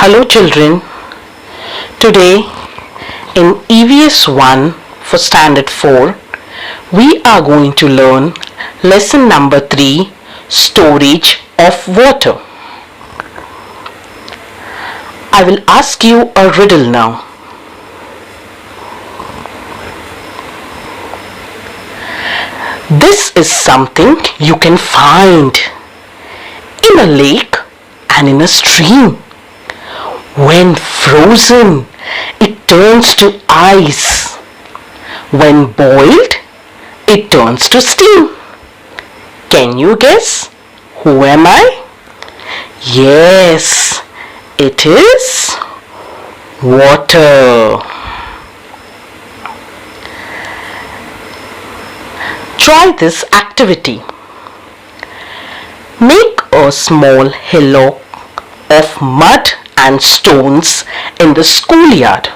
Hello children, today in EVS 1 for Standard 4, we are going to learn lesson number 3, Storage of Water. I will ask you a riddle now. This is something you can find in a lake and in a stream. When frozen, it turns to ice. When boiled, it turns to steam. Can you guess? Who am I? Yes, it is water. Try this activity. Make a small hillock of mud and stones in the schoolyard.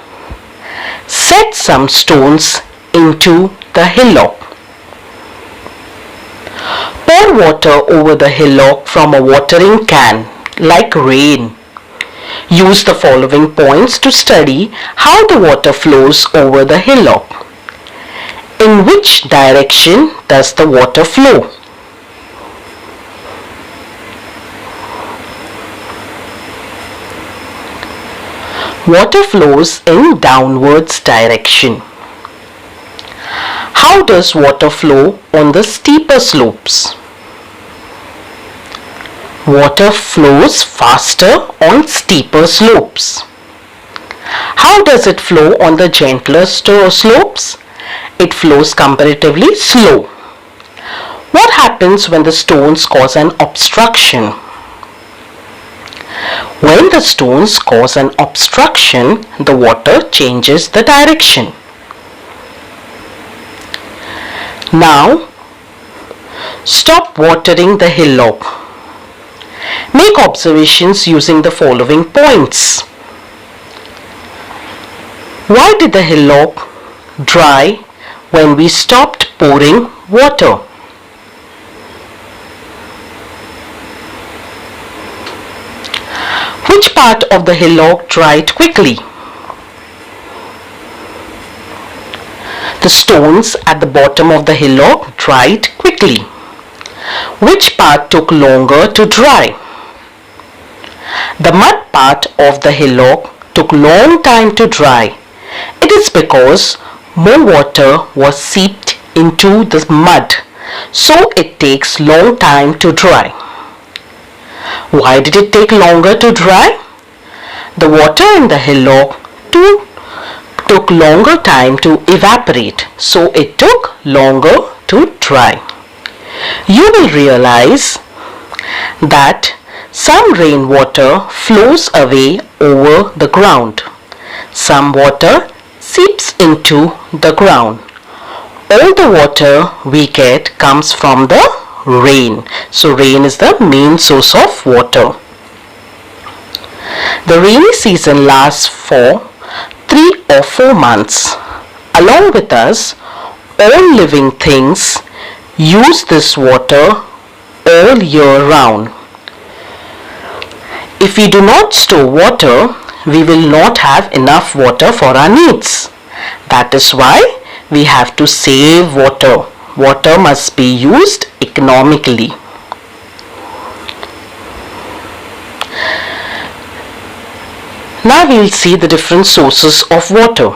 Set some stones into the hillock. Pour water over the hillock from a watering can like rain. Use the following points to study how the water flows over the hillock. In which direction does the water flow? Water flows in downwards direction. How does water flow on the steeper slopes? Water flows faster on steeper slopes. How does it flow on the gentler slopes? It flows comparatively slow. What happens when the stones cause an obstruction? When the stones cause an obstruction, the water changes the direction. Now, stop watering the hillock. Make observations using the following points. Why did the hillock dry when we stopped pouring water? Which part of the hillock dried quickly? The stones at the bottom of the hillock dried quickly. Which part took longer to dry? The mud part of the hillock took long time to dry. It is because more water was seeped into the mud, so it takes long time to dry. Why did it take longer to dry? The water in the hillock took longer time to evaporate, so it took longer to dry. You will realize that some rainwater flows away over the ground. Some water seeps into the ground. All the water we get comes from the rain. So rain is the main source of water. The rainy season lasts for 3 or 4 months. Along with us, all living things use this water all year round. If we do not store water, we will not have enough water for our needs. That is why we have to save water. Water must be used economically. Now we will see the different sources of water.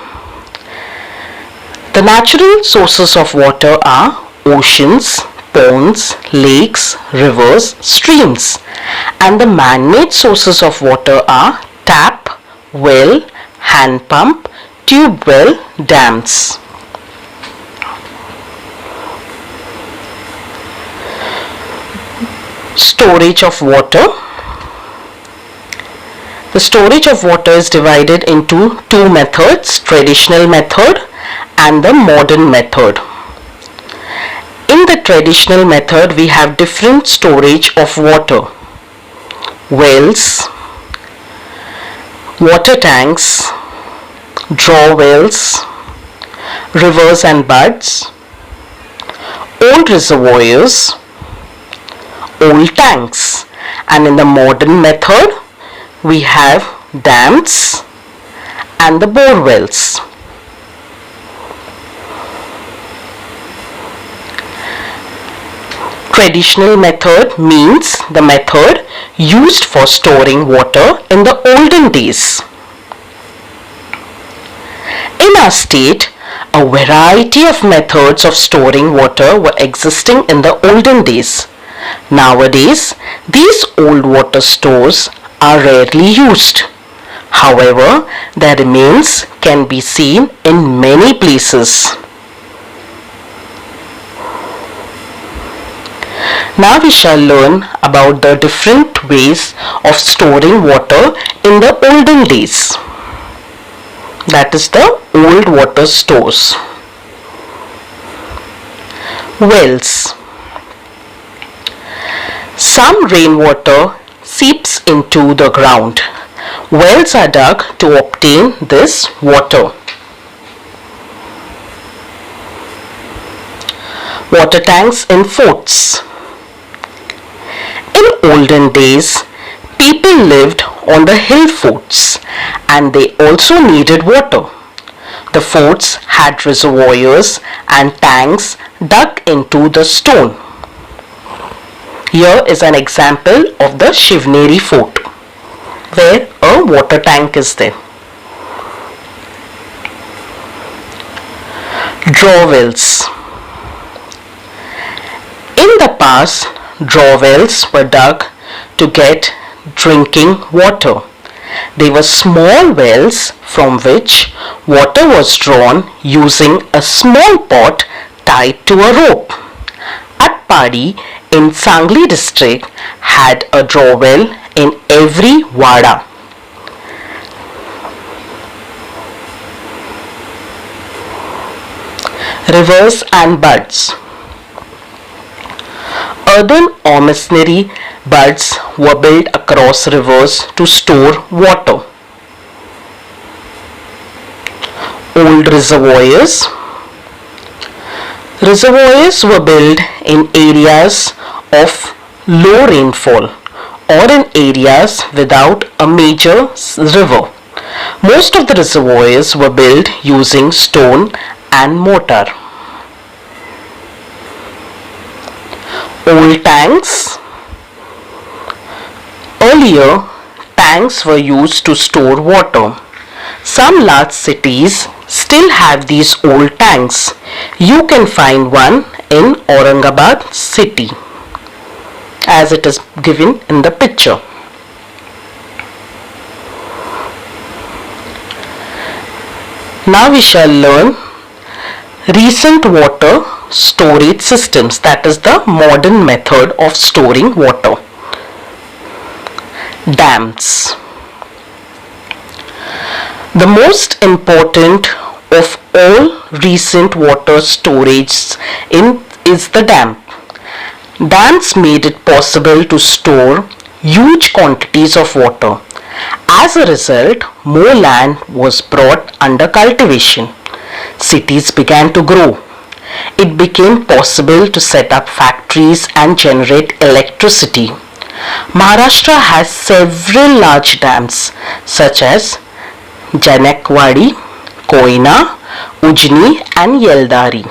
The natural sources of water are oceans, ponds, lakes, rivers, streams, and the man-made sources of water are tap, well, hand pump, tube well, dams. Storage of water. The storage of water is divided into 2 methods, traditional method and the modern method. In the traditional method, we have different storage of water. Wells, water tanks, draw wells, rivers and buds, old reservoirs, old tanks, and in the modern method we have dams and the bore wells. Traditional method means the method used for storing water in the olden days. In our state, a variety of methods of storing water were existing in the olden days. Nowadays, these old water stores are rarely used. However, their remains can be seen in many places. Now we shall learn about the different ways of storing water in the olden days. That is the old water stores. Wells. Some rainwater seeps into the ground. Wells are dug to obtain this water. Water tanks in forts. In olden days, people lived on the hill forts and they also needed water. The forts had reservoirs and tanks dug into the stone. Here is an example of the Shivneri fort where a water tank is there. Draw wells. In the past, draw wells were dug to get drinking water. They were small wells from which water was drawn using a small pot tied to a rope. Atpadi in Sangli district had a draw well in every wada. Rivers and buds. Earthen or masonry buds were built across rivers to store water. Old reservoirs. Reservoirs were built in areas of low rainfall or in areas without a major river. Most of the reservoirs were built using stone and mortar. Old tanks. Earlier, tanks were used to store water. Some large cities still have these old tanks. You can find one in Aurangabad city, as it is given in the picture. Now we shall learn recent water storage systems, that is the modern method of storing water. Dams. The most important of all recent water storage is the dam. Dams made it possible to store huge quantities of water. As a result, more land was brought under cultivation. Cities began to grow. It became possible to set up factories and generate electricity. Maharashtra has several large dams such as Jayakwadi, Koyna, Ujni and Yeldari.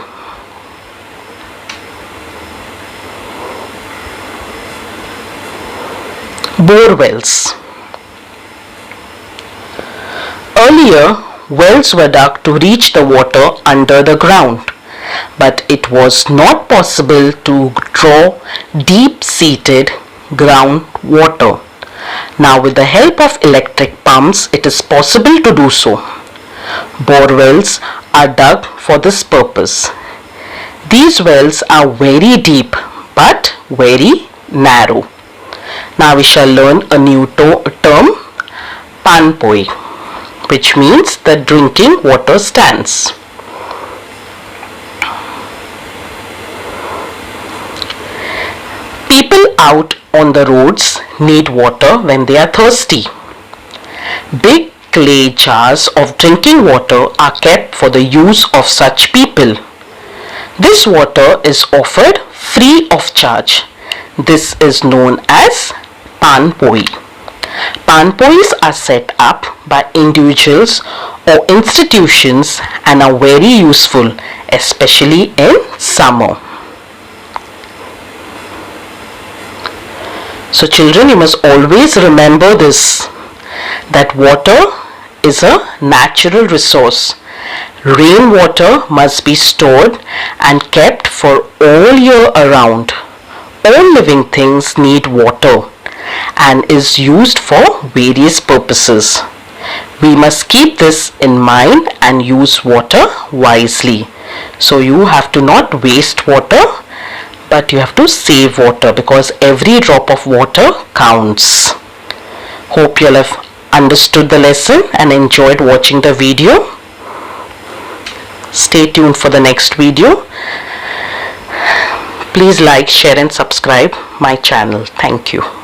Bore wells. Earlier, wells were dug to reach the water under the ground, but it was not possible to draw deep-seated ground water. Now with the help of electric pumps, it is possible to do so. Bore wells are dug for this purpose. These wells are very deep but very narrow. Now we shall learn a new term, panpoi, which means the drinking water stands. People out on the roads need water when they are thirsty. Big clay jars of drinking water are kept for the use of such people. This water is offered free of charge. This is known as panpoi. Panpois are set up by individuals or institutions and are very useful, especially in summer. So children, you must always remember this, that water is a natural resource. Rainwater must be stored and kept for all year around. All living things need water and is used for various purposes. We must keep this in mind and use water wisely. So you have to not waste water, but you have to save water, because every drop of water counts. Hope you all have understood the lesson and enjoyed watching the video. Stay tuned for the next video. Please like, share and subscribe my channel. Thank you.